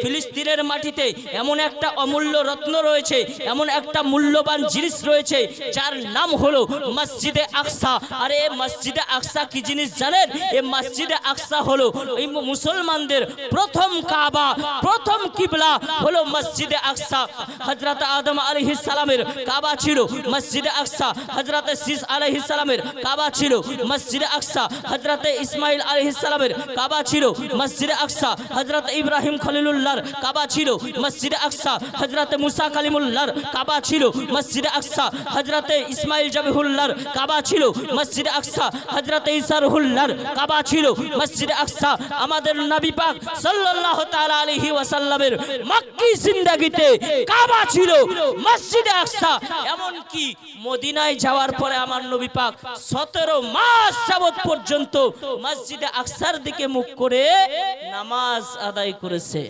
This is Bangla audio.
ফিলিস্তিনের মাটিতে এমন একটা অমূল্য রত্ন রয়েছে, এমন একটা মূল্যবান জিনিস রয়েছে যার নাম হলো মসজিদে আকসা। আর এই মসজিদে আকসা কি জিনিস জানেন? এই মসজিদে আকসা হলো এই মুসলমানদের প্রথম কাবা, প্রথম কিবলা হলো মসজিদে আকসা। হযরত আদম আলাইহিস সালামের কাবা ছিল মসজিদে আকসা, হযরত শীস আলাইহিস সালামের কাবা ছিল মসজিদে আকসা, হযরত ইসমাইল আলাইহিস সালামের কাবা ছিল মসজিদে আকসা, হযরত ইব্রাহিম খলিলুল্লাহর কাবা ছিল মসজিদে আকসা, হযরত মুসা কালিমুল্লাহর কাবা ছিল মসজিদে আকসা, হযরত ইসমাইল জবিহুল্লাহর কাবা ছিল মসজিদে আকসা, হযরত ঈসা রুহুল্লাহর কাবা ছিল মসজিদে আকসা। আমাদের নবী পাক সাল্লাল্লাহু তাআলা আলাইহি ওয়াসাল্লামের মক্কি জিন্দেগিতে কাবা ছিল মসজিদে আকসা। এমন কি মদিনায় যাওয়ার পরে আমার নবী পাক 17 মাস যাবত পর্যন্ত মসজিদে আকসার দিকে মুখ করে নামাজ আদায় করেছে।